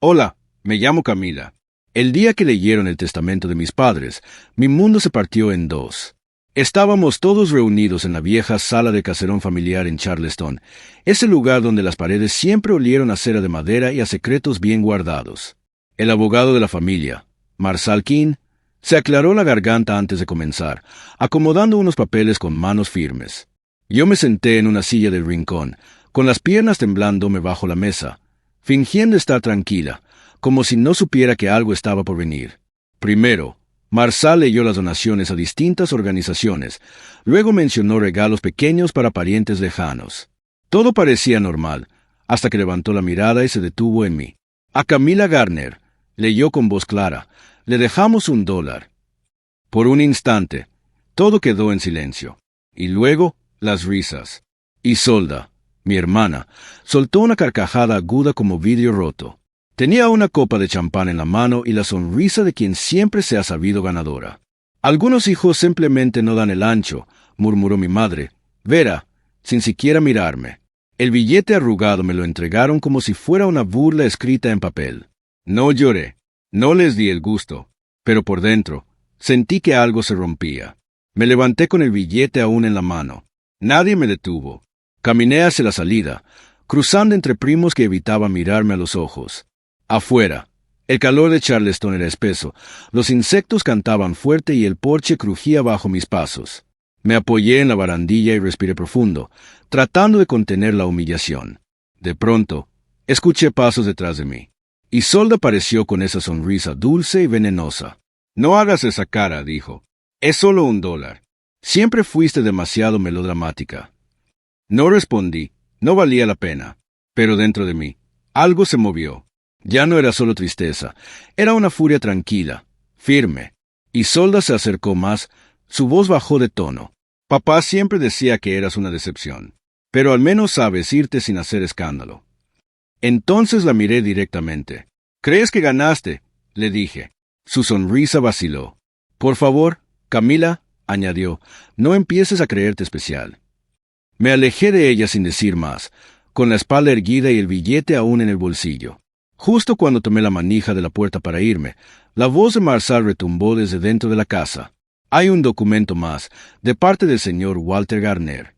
Hola, me llamo Camila. El día que leyeron el testamento de mis padres, mi mundo se partió en dos. Estábamos todos reunidos en la vieja sala de caserón familiar en Charleston, ese lugar donde las paredes siempre olieron a cera de madera y a secretos bien guardados. El abogado de la familia, Marshall King, se aclaró la garganta antes de comenzar, acomodando unos papeles con manos firmes. Yo me senté en una silla del rincón, con las piernas temblándome bajo la mesa, fingiendo estar tranquila, como si no supiera que algo estaba por venir. Primero, Marshall leyó las donaciones a distintas organizaciones, luego mencionó regalos pequeños para parientes lejanos. Todo parecía normal, hasta que levantó la mirada y se detuvo en mí. A Camila Garner, leyó con voz clara, le dejamos $1. Por un instante, todo quedó en silencio, y luego las risas. Isolda, mi hermana, soltó una carcajada aguda como vidrio roto. Tenía una copa de champán en la mano y la sonrisa de quien siempre se ha sabido ganadora. Algunos hijos simplemente no dan el ancho, murmuró mi madre, Vera, sin siquiera mirarme. El billete arrugado me lo entregaron como si fuera una burla escrita en papel. No lloré, no les di el gusto, pero por dentro sentí que algo se rompía. Me levanté con el billete aún en la mano. Nadie me detuvo. Caminé hacia la salida, cruzando entre primos que evitaban mirarme a los ojos. Afuera, el calor de Charleston era espeso, los insectos cantaban fuerte y el porche crujía bajo mis pasos. Me apoyé en la barandilla y respiré profundo, tratando de contener la humillación. De pronto, escuché pasos detrás de mí. Isolda apareció con esa sonrisa dulce y venenosa. No hagas esa cara, dijo. Es solo $1. Siempre fuiste demasiado melodramática. No respondí, no valía la pena. Pero dentro de mí, algo se movió. Ya no era solo tristeza, era una furia tranquila, firme. Isolda se acercó más, su voz bajó de tono. Papá siempre decía que eras una decepción, pero al menos sabes irte sin hacer escándalo. Entonces la miré directamente. ¿Crees que ganaste?, le dije. Su sonrisa vaciló. Por favor, Camila, añadió, no empieces a creerte especial. Me alejé de ella sin decir más, con la espalda erguida y el billete aún en el bolsillo. Justo cuando tomé la manija de la puerta para irme, la voz de Marshall retumbó desde dentro de la casa. Hay un documento más, de parte del señor Walter Garner.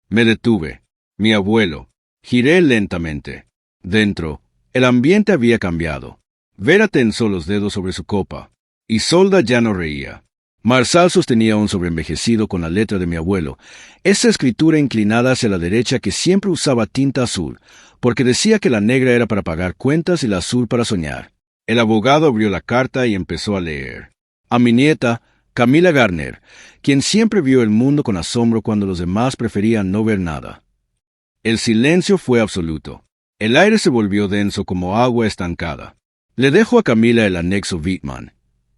Me detuve. Mi abuelo. Giré lentamente. Dentro, el ambiente había cambiado. Vera tensó los dedos sobre su copa. Isolda ya no reía. Marshall sostenía un sobreenvejecido con la letra de mi abuelo, esa escritura inclinada hacia la derecha que siempre usaba tinta azul, porque decía que la negra era para pagar cuentas y la azul para soñar. El abogado abrió la carta y empezó a leer. A mi nieta, Camila Garner, quien siempre vio el mundo con asombro cuando los demás preferían no ver nada. El silencio fue absoluto. El aire se volvió denso como agua estancada. Le dejo a Camila el anexo Wittmann,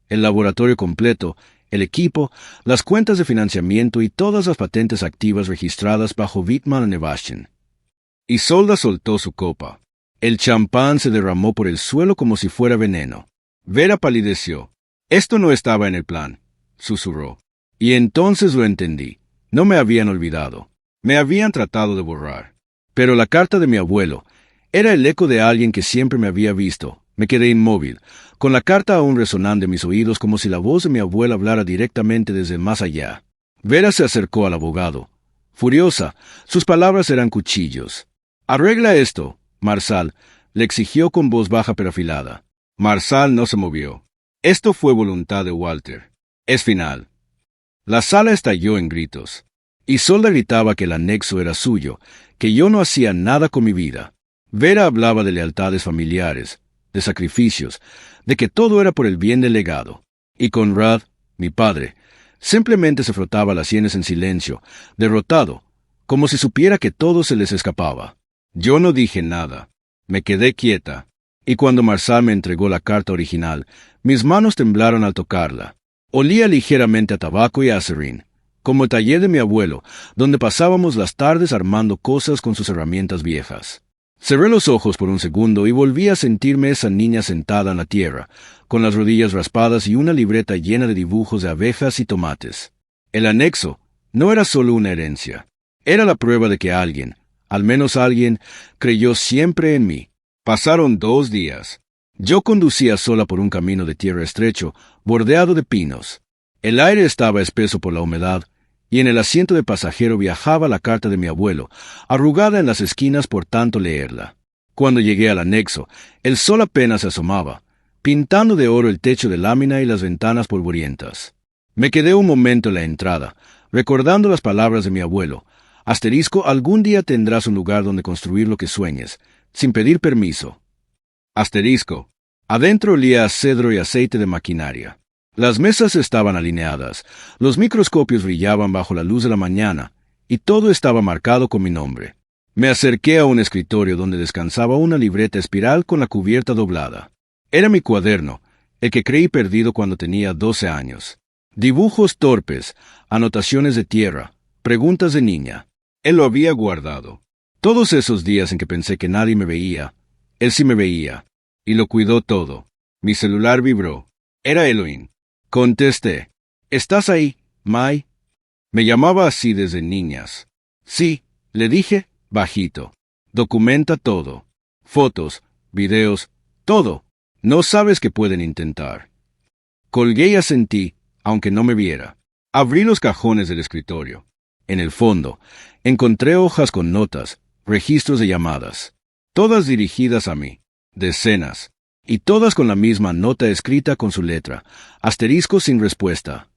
el laboratorio completo, el equipo, las cuentas de financiamiento y todas las patentes activas registradas bajo Wittmann Nevaschen. Isolda soltó su copa. El champán se derramó por el suelo como si fuera veneno. Vera palideció. Esto no estaba en el plan, susurró. Y entonces lo entendí. No me habían olvidado. Me habían tratado de borrar. Pero la carta de mi abuelo era el eco de alguien que siempre me había visto. Me quedé inmóvil, con la carta aún resonando en mis oídos como si la voz de mi abuela hablara directamente desde más allá. Vera se acercó al abogado. Furiosa, sus palabras eran cuchillos. «Arregla esto, Marshall», le exigió con voz baja pero afilada. Marshall no se movió. Esto fue voluntad de Walter. Es final. La sala estalló en gritos. Isolda gritaba que el anexo era suyo, que yo no hacía nada con mi vida. Vera hablaba de lealtades familiares, de sacrificios, de que todo era por el bien del legado. Y Conrad, mi padre, simplemente se frotaba las sienes en silencio, derrotado, como si supiera que todo se les escapaba. Yo no dije nada. Me quedé quieta. Y cuando Marshall me entregó la carta original, mis manos temblaron al tocarla. Olía ligeramente a tabaco y a acerrín, como el taller de mi abuelo, donde pasábamos las tardes armando cosas con sus herramientas viejas. Cerré los ojos por un segundo y volví a sentirme esa niña sentada en la tierra, con las rodillas raspadas y una libreta llena de dibujos de abejas y tomates. El anexo no era solo una herencia. Era la prueba de que alguien, al menos alguien, creyó siempre en mí. Pasaron 2 días. Yo conducía sola por un camino de tierra estrecho, bordeado de pinos. El aire estaba espeso por la humedad, y en el asiento de pasajero viajaba la carta de mi abuelo, arrugada en las esquinas por tanto leerla. Cuando llegué al anexo, el sol apenas se asomaba, pintando de oro el techo de lámina y las ventanas polvorientas. Me quedé un momento en la entrada, recordando las palabras de mi abuelo. Asterisco, algún día tendrás un lugar donde construir lo que sueñes, sin pedir permiso. Asterisco. Adentro olía a cedro y aceite de maquinaria. Las mesas estaban alineadas, los microscopios brillaban bajo la luz de la mañana, y todo estaba marcado con mi nombre. Me acerqué a un escritorio donde descansaba una libreta espiral con la cubierta doblada. Era mi cuaderno, el que creí perdido cuando tenía 12 años. Dibujos torpes, anotaciones de tierra, preguntas de niña. Él lo había guardado. Todos esos días en que pensé que nadie me veía, él sí me veía, y lo cuidó todo. Mi celular vibró. Era Elohim. Contesté. ¿Estás ahí, Mai? Me llamaba así desde niñas. Sí, le dije, bajito. Documenta todo. Fotos, videos, todo. No sabes qué pueden intentar. Colgué y asentí, aunque no me viera. Abrí los cajones del escritorio. En el fondo, encontré hojas con notas, registros de llamadas, todas dirigidas a mí, decenas, y todas con la misma nota escrita con su letra, asterisco sin respuesta.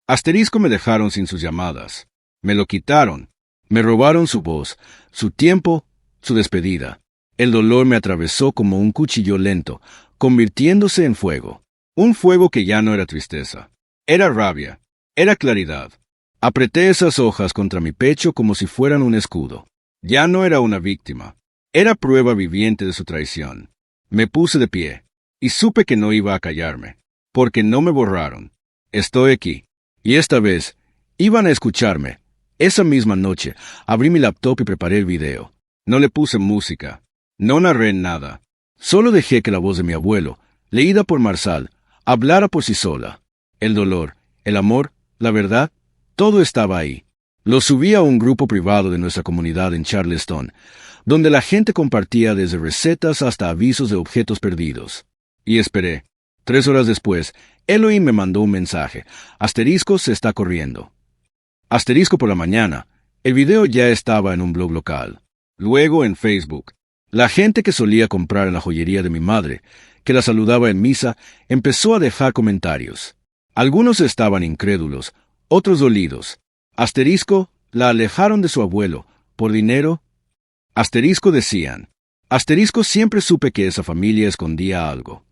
Asterisco me dejaron sin sus llamadas, me lo quitaron, me robaron su voz, su tiempo, su despedida. El dolor me atravesó como un cuchillo lento, convirtiéndose en fuego. Un fuego que ya no era tristeza, era rabia, era claridad. Apreté esas hojas contra mi pecho como si fueran un escudo. Ya no era una víctima, era prueba viviente de su traición. Me puse de pie, y supe que no iba a callarme, porque no me borraron. Estoy aquí, y esta vez iban a escucharme. Esa misma noche abrí mi laptop y preparé el video. No le puse música, no narré nada. Solo dejé que la voz de mi abuelo, leída por Marsal, hablara por sí sola. El dolor, el amor, la verdad, todo estaba ahí. Lo subí a un grupo privado de nuestra comunidad en Charleston, donde la gente compartía desde recetas hasta avisos de objetos perdidos. Y esperé. 3 horas después, Elohim me mandó un mensaje. Asterisco se está corriendo. Asterisco por la mañana. El video ya estaba en un blog local. Luego en Facebook. La gente que solía comprar en la joyería de mi madre, que la saludaba en misa, empezó a dejar comentarios. Algunos estaban incrédulos, otros dolidos. Asterisco, la alejaron de su abuelo, por dinero. Asterisco decían. Asterisco siempre supe que esa familia escondía algo.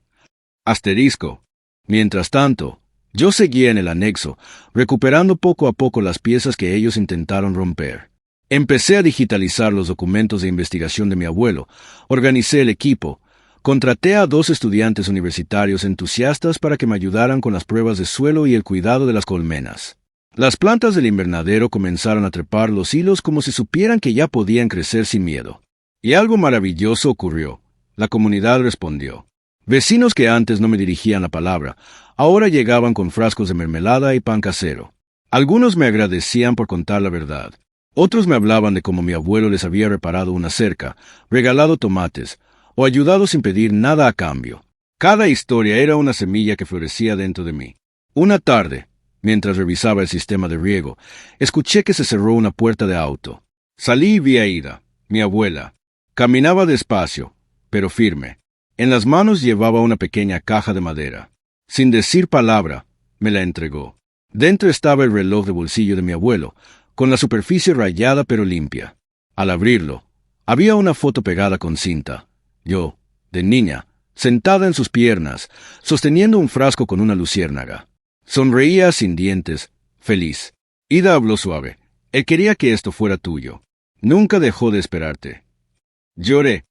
Asterisco. Mientras tanto, yo seguía en el anexo, recuperando poco a poco las piezas que ellos intentaron romper. Empecé a digitalizar los documentos de investigación de mi abuelo, organicé el equipo, contraté a 2 estudiantes universitarios entusiastas para que me ayudaran con las pruebas de suelo y el cuidado de las colmenas. Las plantas del invernadero comenzaron a trepar los hilos como si supieran que ya podían crecer sin miedo. Y algo maravilloso ocurrió. La comunidad respondió. Vecinos que antes no me dirigían la palabra, ahora llegaban con frascos de mermelada y pan casero. Algunos me agradecían por contar la verdad. Otros me hablaban de cómo mi abuelo les había reparado una cerca, regalado tomates, o ayudado sin pedir nada a cambio. Cada historia era una semilla que florecía dentro de mí. Una tarde, mientras revisaba el sistema de riego, escuché que se cerró una puerta de auto. Salí y vi a Ida, mi abuela. Caminaba despacio, pero firme. En las manos llevaba una pequeña caja de madera. Sin decir palabra, me la entregó. Dentro estaba el reloj de bolsillo de mi abuelo, con la superficie rayada pero limpia. Al abrirlo, había una foto pegada con cinta. Yo, de niña, sentada en sus piernas, sosteniendo un frasco con una luciérnaga. Sonreía sin dientes, feliz. Ida habló suave. Él quería que esto fuera tuyo. Nunca dejó de esperarte. Lloré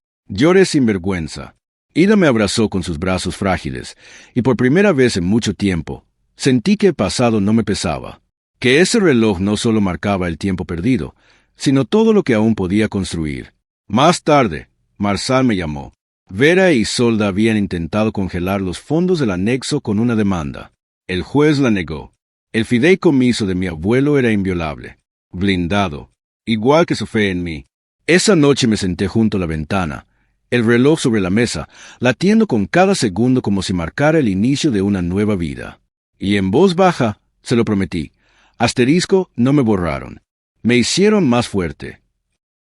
sin vergüenza. Ida me abrazó con sus brazos frágiles, y por primera vez en mucho tiempo, sentí que el pasado no me pesaba, que ese reloj no solo marcaba el tiempo perdido, sino todo lo que aún podía construir. Más tarde, Marsal me llamó. Vera y Isolda habían intentado congelar los fondos del anexo con una demanda. El juez la negó. El fideicomiso de mi abuelo era inviolable, blindado, igual que su fe en mí. Esa noche me senté junto a la ventana, el reloj sobre la mesa, latiendo con cada segundo como si marcara el inicio de una nueva vida. Y en voz baja, se lo prometí. Asterisco, no me borraron. Me hicieron más fuerte.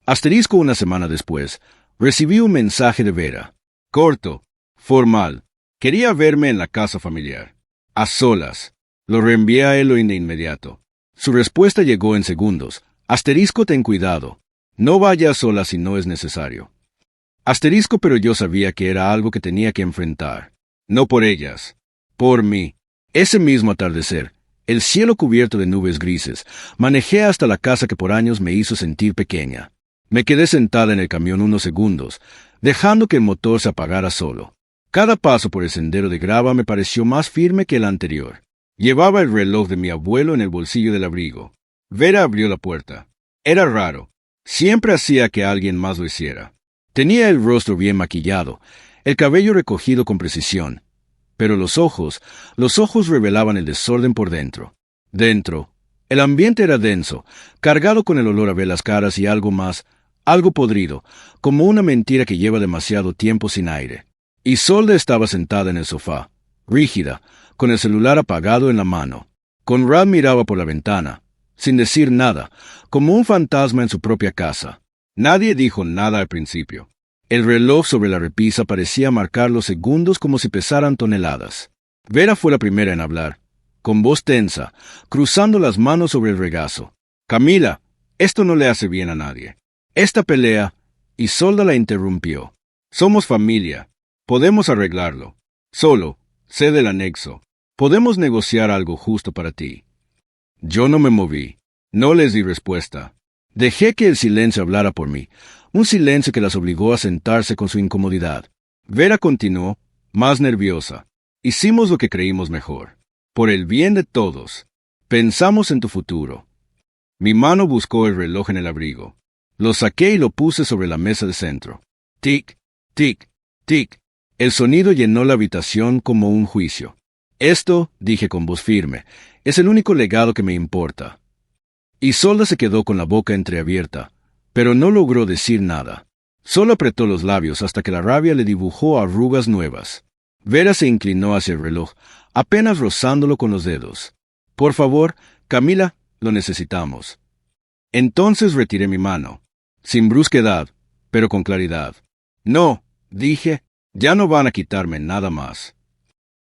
Asterisco, una semana después, recibí un mensaje de Vera. Corto, formal. Quería verme en la casa familiar. A solas. Lo reenvié a Eloy de inmediato. Su respuesta llegó en segundos. Asterisco, ten cuidado. No vayas sola si no es necesario. Asterisco, pero yo sabía que era algo que tenía que enfrentar. No por ellas. Por mí. Ese mismo atardecer, el cielo cubierto de nubes grises, manejé hasta la casa que por años me hizo sentir pequeña. Me quedé sentada en el camión unos segundos, dejando que el motor se apagara solo. Cada paso por el sendero de grava me pareció más firme que el anterior. Llevaba el reloj de mi abuelo en el bolsillo del abrigo. Vera abrió la puerta. Era raro. Siempre hacía que alguien más lo hiciera. Tenía el rostro bien maquillado, el cabello recogido con precisión. Pero los ojos revelaban el desorden por dentro. Dentro, el ambiente era denso, cargado con el olor a velas caras y algo más, algo podrido, como una mentira que lleva demasiado tiempo sin aire. Isolde estaba sentada en el sofá, rígida, con el celular apagado en la mano. Conrad miraba por la ventana, sin decir nada, como un fantasma en su propia casa. Nadie dijo nada al principio. El reloj sobre la repisa parecía marcar los segundos como si pesaran toneladas. Vera fue la primera en hablar, con voz tensa, cruzando las manos sobre el regazo. Camila, esto no le hace bien a nadie. Esta pelea, Isolda la interrumpió. Somos familia. Podemos arreglarlo. Solo, sé del anexo. Podemos negociar algo justo para ti. Yo no me moví. No les di respuesta. Dejé que el silencio hablara por mí, un silencio que las obligó a sentarse con su incomodidad. Vera continuó, más nerviosa. Hicimos lo que creímos mejor. Por el bien de todos. Pensamos en tu futuro. Mi mano buscó el reloj en el abrigo. Lo saqué y lo puse sobre la mesa de centro. Tic, tic, tic. El sonido llenó la habitación como un juicio. Esto, dije con voz firme, es el único legado que me importa. Isolda se quedó con la boca entreabierta, pero no logró decir nada. Solo apretó los labios hasta que la rabia le dibujó arrugas nuevas. Vera se inclinó hacia el reloj, apenas rozándolo con los dedos. Por favor, Camila, lo necesitamos. Entonces retiré mi mano, sin brusquedad, pero con claridad. No, dije, ya no van a quitarme nada más.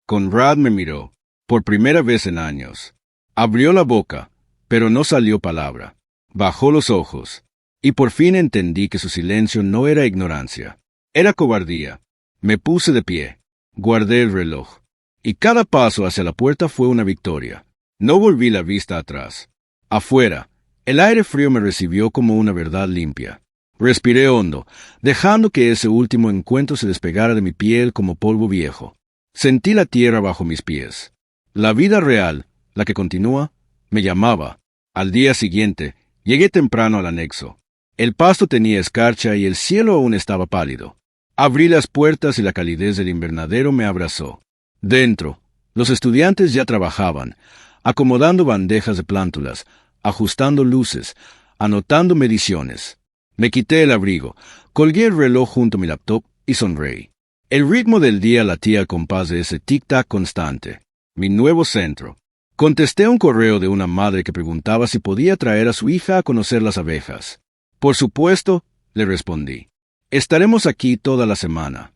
Conrad me miró, por primera vez en años. Abrió la boca, pero no salió palabra. Bajó los ojos, y por fin entendí que su silencio no era ignorancia. Era cobardía. Me puse de pie, guardé el reloj, y cada paso hacia la puerta fue una victoria. No volví la vista atrás. Afuera, el aire frío me recibió como una verdad limpia. Respiré hondo, dejando que ese último encuentro se despegara de mi piel como polvo viejo. Sentí la tierra bajo mis pies. La vida real, la que continúa, me llamaba. Al día siguiente, llegué temprano al anexo. El pasto tenía escarcha y el cielo aún estaba pálido. Abrí las puertas y la calidez del invernadero me abrazó. Dentro, los estudiantes ya trabajaban, acomodando bandejas de plántulas, ajustando luces, anotando mediciones. Me quité el abrigo, colgué el reloj junto a mi laptop y sonreí. El ritmo del día latía al compás de ese tic-tac constante. Mi nuevo centro. Contesté a un correo de una madre que preguntaba si podía traer a su hija a conocer las abejas. Por supuesto, le respondí. Estaremos aquí toda la semana.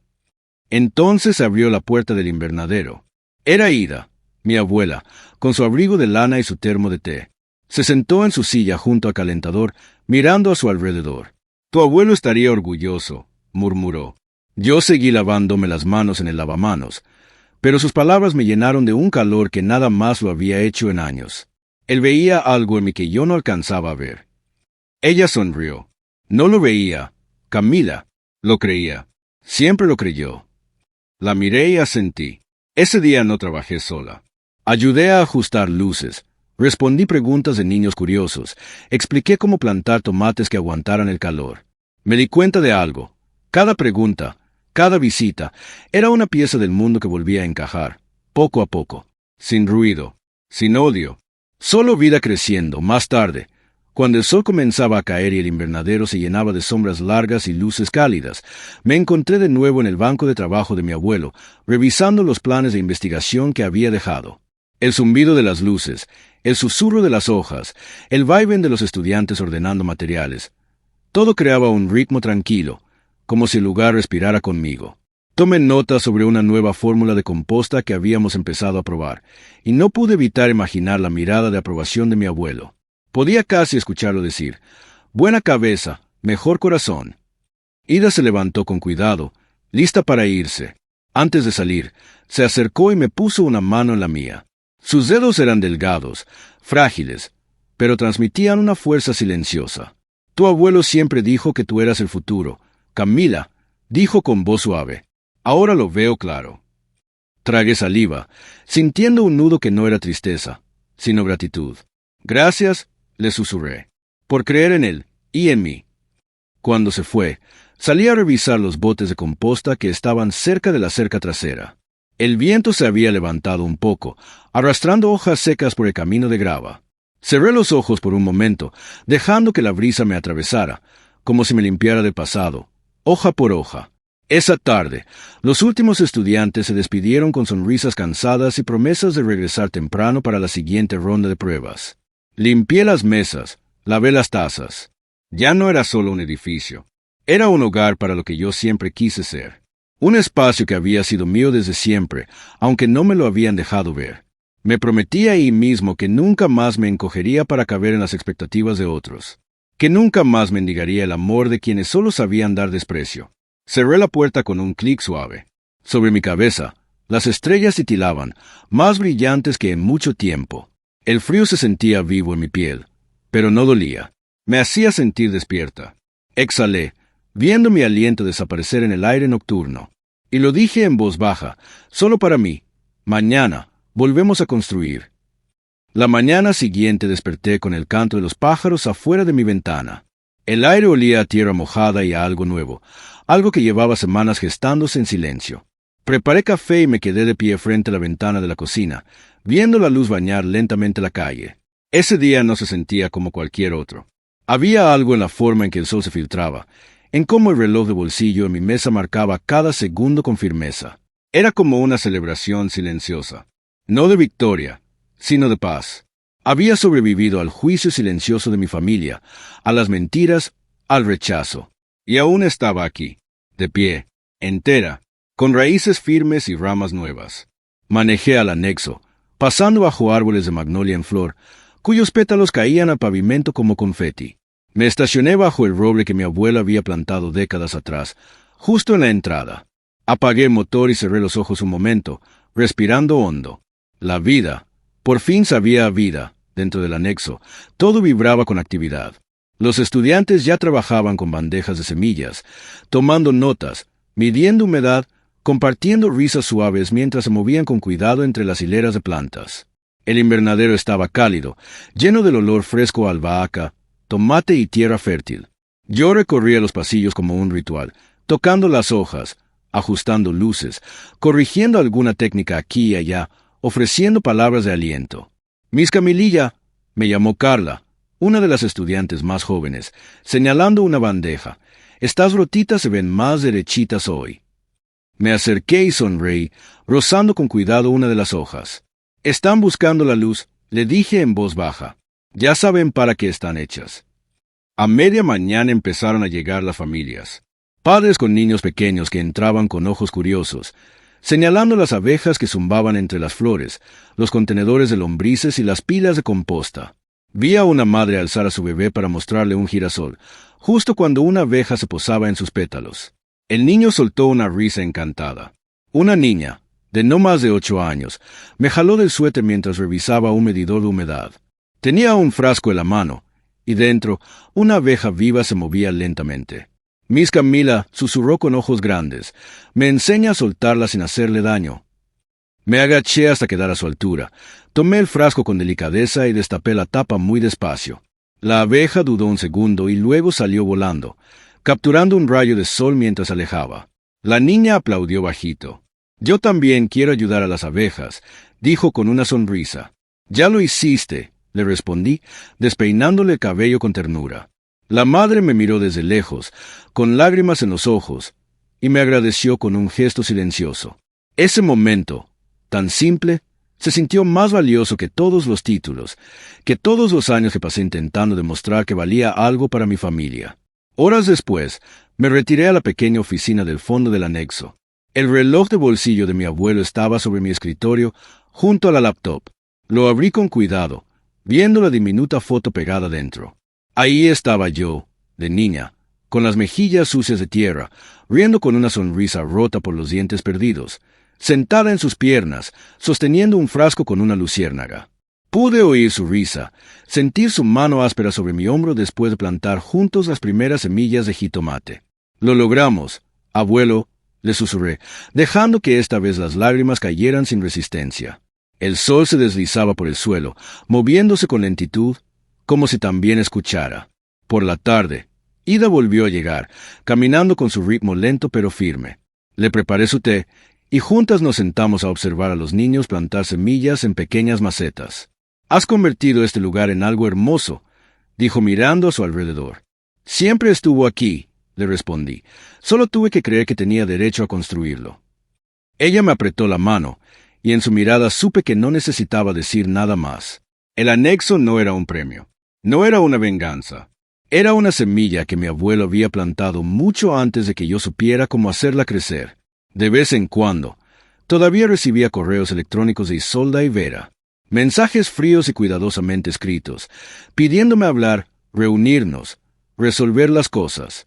Entonces abrió la puerta del invernadero. Era Ida, mi abuela, con su abrigo de lana y su termo de té. Se sentó en su silla junto al calentador, mirando a su alrededor. Tu abuelo estaría orgulloso, murmuró. Yo seguí lavándome las manos en el lavamanos, pero sus palabras me llenaron de un calor que nada más lo había hecho en años. Él veía algo en mí que yo no alcanzaba a ver. Ella sonrió. No lo veía. Camila lo creía. Siempre lo creyó. La miré y asentí. Ese día no trabajé sola. Ayudé a ajustar luces. Respondí preguntas de niños curiosos. Expliqué cómo plantar tomates que aguantaran el calor. Me di cuenta de algo. Cada pregunta, cada visita, era una pieza del mundo que volvía a encajar, poco a poco, sin ruido, sin odio. Solo vida creciendo. Más tarde, Cuando el sol comenzaba a caer y el invernadero se llenaba de sombras largas y luces cálidas, me encontré de nuevo en el banco de trabajo de mi abuelo, revisando los planes de investigación que había dejado. El zumbido de las luces, el susurro de las hojas, el vaivén de los estudiantes ordenando materiales. Todo creaba un ritmo tranquilo, como si el lugar respirara conmigo. Tomé nota sobre una nueva fórmula de composta que habíamos empezado a probar, y no pude evitar imaginar la mirada de aprobación de mi abuelo. Podía casi escucharlo decir: «Buena cabeza, mejor corazón». Ida se levantó con cuidado, lista para irse. Antes de salir, se acercó y me puso una mano en la mía. Sus dedos eran delgados, frágiles, pero transmitían una fuerza silenciosa. «Tu abuelo siempre dijo que tú eras el futuro, Camila», dijo con voz suave. «Ahora lo veo claro». Tragué saliva, sintiendo un nudo que no era tristeza, sino gratitud. «Gracias», le susurré, «por creer en él y en mí». Cuando se fue, salí a revisar los botes de composta que estaban cerca de la cerca trasera. El viento se había levantado un poco, arrastrando hojas secas por el camino de grava. Cerré los ojos por un momento, dejando que la brisa me atravesara, como si me limpiara del pasado, hoja por hoja. Esa tarde, los últimos estudiantes se despidieron con sonrisas cansadas y promesas de regresar temprano para la siguiente ronda de pruebas. Limpié las mesas, lavé las tazas. Ya no era solo un edificio. Era un hogar para lo que yo siempre quise ser. Un espacio que había sido mío desde siempre, aunque no me lo habían dejado ver. Me prometí ahí mismo que nunca más me encogería para caber en las expectativas de otros. Que nunca más mendigaría el amor de quienes solo sabían dar desprecio. Cerré la puerta con un clic suave. Sobre mi cabeza, las estrellas titilaban, más brillantes que en mucho tiempo. El frío se sentía vivo en mi piel, pero no dolía. Me hacía sentir despierta. Exhalé, viendo mi aliento desaparecer en el aire nocturno. Y lo dije en voz baja, solo para mí: «Mañana volvemos a construir». La mañana siguiente desperté con el canto de los pájaros afuera de mi ventana. El aire olía a tierra mojada y a algo nuevo, algo que llevaba semanas gestándose en silencio. Preparé café y me quedé de pie frente a la ventana de la cocina, viendo la luz bañar lentamente la calle. Ese día no se sentía como cualquier otro. Había algo en la forma en que el sol se filtraba, en cómo el reloj de bolsillo en mi mesa marcaba cada segundo con firmeza. Era como una celebración silenciosa, no de victoria, sino de paz. Había sobrevivido al juicio silencioso de mi familia, a las mentiras, al rechazo. Y aún estaba aquí, de pie, entera, con raíces firmes y ramas nuevas. Manejé al anexo, pasando bajo árboles de magnolia en flor, cuyos pétalos caían al pavimento como confeti. Me estacioné bajo el roble que mi abuela había plantado décadas atrás, justo en la entrada. Apagué el motor y cerré los ojos un momento, respirando hondo. La vida, por fin sabía a vida, dentro del anexo. Todo vibraba con actividad. Los estudiantes ya trabajaban con bandejas de semillas, tomando notas, midiendo humedad, compartiendo risas suaves mientras se movían con cuidado entre las hileras de plantas. El invernadero estaba cálido, lleno del olor fresco a albahaca, tomate y tierra fértil. Yo recorría los pasillos como un ritual, tocando las hojas, ajustando luces, corrigiendo alguna técnica aquí y allá, ofreciendo palabras de aliento. «Miss Camililla», me llamó Carla, una de las estudiantes más jóvenes, señalando una bandeja. «Estas rotitas se ven más derechitas hoy». Me acerqué y sonreí, rozando con cuidado una de las hojas. «Están buscando la luz», le dije en voz baja. «Ya saben para qué están hechas». A media mañana empezaron a llegar las familias. Padres con niños pequeños que entraban con ojos curiosos, señalando las abejas que zumbaban entre las flores, los contenedores de lombrices y las pilas de composta. Vi a una madre alzar a su bebé para mostrarle un girasol, justo cuando una abeja se posaba en sus pétalos. El niño soltó una risa encantada. Una niña, de no más de 8 años, me jaló del suéter mientras revisaba un medidor de humedad. Tenía un frasco en la mano, y dentro, una abeja viva se movía lentamente. «Miss Camila», susurró con ojos grandes, «me enseña a soltarla sin hacerle daño». Me agaché hasta quedar a su altura. Tomé el frasco con delicadeza y destapé la tapa muy despacio. La abeja dudó un segundo y luego salió volando, capturando un rayo de sol mientras se alejaba. La niña aplaudió bajito. «Yo también quiero ayudar a las abejas», dijo con una sonrisa. «Ya lo hiciste», le respondí, despeinándole el cabello con ternura. La madre me miró desde lejos, con lágrimas en los ojos, y me agradeció con un gesto silencioso. Ese momento, tan simple, se sintió más valioso que todos los títulos, que todos los años que pasé intentando demostrar que valía algo para mi familia. Horas después, me retiré a la pequeña oficina del fondo del anexo. El reloj de bolsillo de mi abuelo estaba sobre mi escritorio, junto a la laptop. Lo abrí con cuidado, viendo la diminuta foto pegada dentro. Ahí estaba yo, de niña, con las mejillas sucias de tierra, riendo con una sonrisa rota por los dientes perdidos, sentada en sus piernas, sosteniendo un frasco con una luciérnaga. Pude oír su risa, sentir su mano áspera sobre mi hombro después de plantar juntos las primeras semillas de jitomate. Lo logramos, abuelo, le susurré, dejando que esta vez las lágrimas cayeran sin resistencia. El sol se deslizaba por el suelo, moviéndose con lentitud, como si también escuchara. Por la tarde, Ida volvió a llegar, caminando con su ritmo lento pero firme. Le preparé su té, y juntas nos sentamos a observar a los niños plantar semillas en pequeñas macetas. «Has convertido este lugar en algo hermoso», dijo mirando a su alrededor. «Siempre estuvo aquí», le respondí. «Solo tuve que creer que tenía derecho a construirlo». Ella me apretó la mano, y en su mirada supe que no necesitaba decir nada más. El anexo no era un premio. No era una venganza. Era una semilla que mi abuelo había plantado mucho antes de que yo supiera cómo hacerla crecer. De vez en cuando, todavía recibía correos electrónicos de Isolda y Vera. Mensajes fríos y cuidadosamente escritos, pidiéndome hablar, reunirnos, resolver las cosas.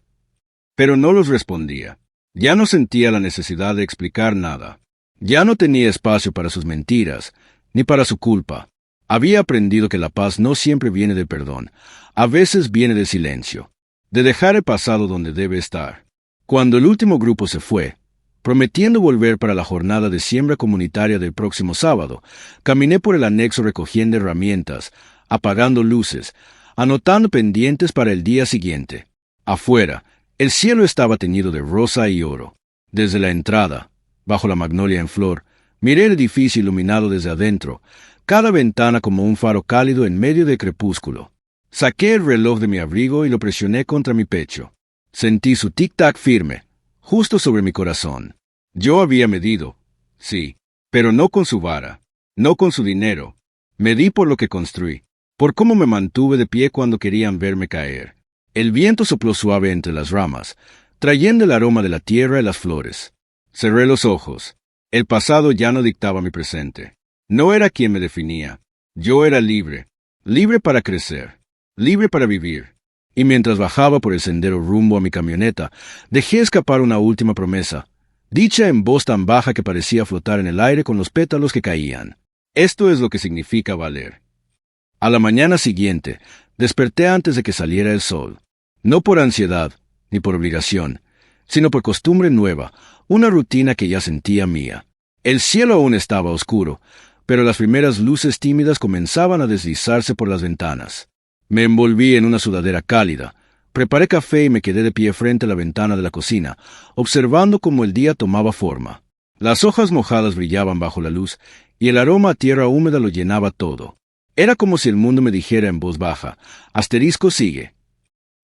Pero no los respondía. Ya no sentía la necesidad de explicar nada. Ya no tenía espacio para sus mentiras, ni para su culpa. Había aprendido que la paz no siempre viene del perdón, a veces viene del silencio, de dejar el pasado donde debe estar. Cuando el último grupo se fue, prometiendo volver para la jornada de siembra comunitaria del próximo sábado, caminé por el anexo recogiendo herramientas, apagando luces, anotando pendientes para el día siguiente. Afuera, el cielo estaba teñido de rosa y oro. Desde la entrada, bajo la magnolia en flor, miré el edificio iluminado desde adentro, cada ventana como un faro cálido en medio del crepúsculo. Saqué el reloj de mi abrigo y lo presioné contra mi pecho. Sentí su tic-tac firme, justo sobre mi corazón. Yo había medido, sí, pero no con su vara, no con su dinero. Medí por lo que construí, por cómo me mantuve de pie cuando querían verme caer. El viento sopló suave entre las ramas, trayendo el aroma de la tierra y las flores. Cerré los ojos. El pasado ya no dictaba mi presente. No era quien me definía. Yo era libre, libre para crecer, libre para vivir. Y mientras bajaba por el sendero rumbo a mi camioneta, dejé escapar una última promesa, dicha en voz tan baja que parecía flotar en el aire con los pétalos que caían. Esto es lo que significa valer. A la mañana siguiente, desperté antes de que saliera el sol. No por ansiedad, ni por obligación, sino por costumbre nueva, una rutina que ya sentía mía. El cielo aún estaba oscuro, pero las primeras luces tímidas comenzaban a deslizarse por las ventanas. Me envolví en una sudadera cálida, preparé café y me quedé de pie frente a la ventana de la cocina, observando cómo el día tomaba forma. Las hojas mojadas brillaban bajo la luz, y el aroma a tierra húmeda lo llenaba todo. Era como si el mundo me dijera en voz baja, «Asterisco sigue».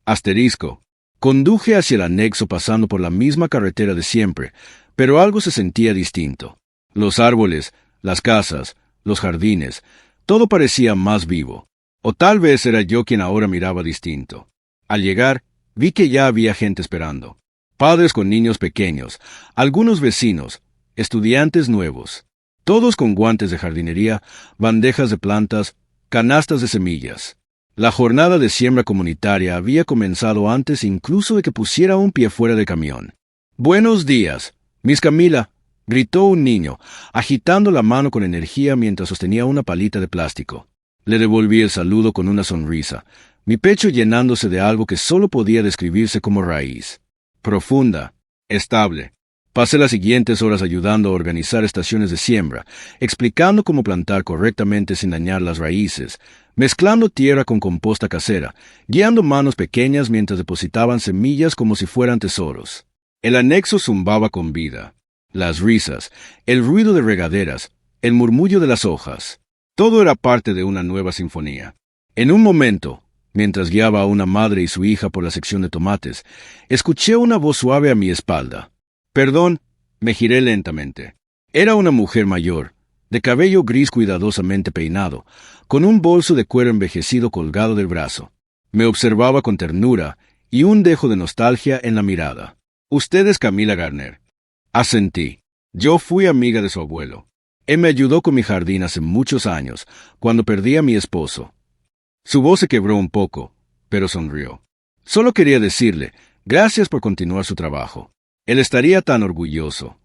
Asterisco. Conduje hacia el anexo pasando por la misma carretera de siempre, pero algo se sentía distinto. Los árboles, las casas, los jardines, todo parecía más vivo. O tal vez era yo quien ahora miraba distinto. Al llegar, vi que ya había gente esperando. Padres con niños pequeños, algunos vecinos, estudiantes nuevos. Todos con guantes de jardinería, bandejas de plantas, canastas de semillas. La jornada de siembra comunitaria había comenzado antes incluso de que pusiera un pie fuera del camión. «Buenos días, Miss Camila», gritó un niño, agitando la mano con energía mientras sostenía una palita de plástico. Le devolví el saludo con una sonrisa, mi pecho llenándose de algo que solo podía describirse como raíz. Profunda, estable. Pasé las siguientes horas ayudando a organizar estaciones de siembra, explicando cómo plantar correctamente sin dañar las raíces, mezclando tierra con composta casera, guiando manos pequeñas mientras depositaban semillas como si fueran tesoros. El anexo zumbaba con vida. Las risas, el ruido de regaderas, el murmullo de las hojas. Todo era parte de una nueva sinfonía. En un momento, mientras guiaba a una madre y su hija por la sección de tomates, escuché una voz suave a mi espalda. Perdón, me giré lentamente. Era una mujer mayor, de cabello gris cuidadosamente peinado, con un bolso de cuero envejecido colgado del brazo. Me observaba con ternura y un dejo de nostalgia en la mirada. «Usted es Camila Garner». Asentí. Yo fui amiga de su abuelo. Él me ayudó con mi jardín hace muchos años, cuando perdí a mi esposo. Su voz se quebró un poco, pero sonrió. Solo quería decirle, gracias por continuar su trabajo. Él estaría tan orgulloso.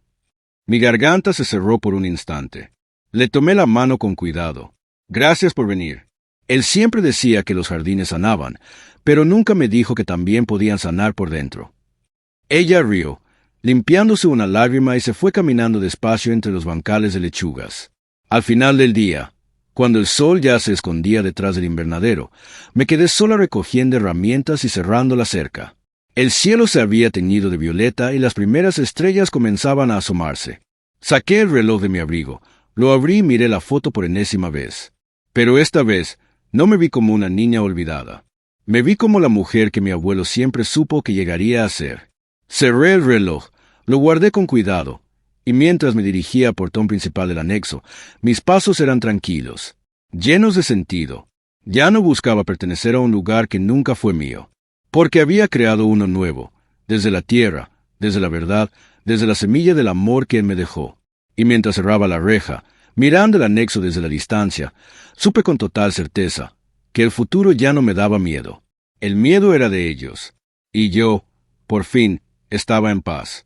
Mi garganta se cerró por un instante. Le tomé la mano con cuidado. Gracias por venir. Él siempre decía que los jardines sanaban, pero nunca me dijo que también podían sanar por dentro. Ella rió, limpiándose una lágrima y se fue caminando despacio entre los bancales de lechugas. Al final del día, cuando el sol ya se escondía detrás del invernadero, me quedé sola recogiendo herramientas y cerrando la cerca. El cielo se había teñido de violeta y las primeras estrellas comenzaban a asomarse. Saqué el reloj de mi abrigo, lo abrí y miré la foto por enésima vez. Pero esta vez no me vi como una niña olvidada. Me vi como la mujer que mi abuelo siempre supo que llegaría a ser. Cerré el reloj, lo guardé con cuidado, y mientras me dirigía al portón principal del anexo, mis pasos eran tranquilos, llenos de sentido. Ya no buscaba pertenecer a un lugar que nunca fue mío, porque había creado uno nuevo, desde la tierra, desde la verdad, desde la semilla del amor que él me dejó. Y mientras cerraba la reja, mirando el anexo desde la distancia, supe con total certeza que el futuro ya no me daba miedo. El miedo era de ellos, y yo, por fin, estaba en paz.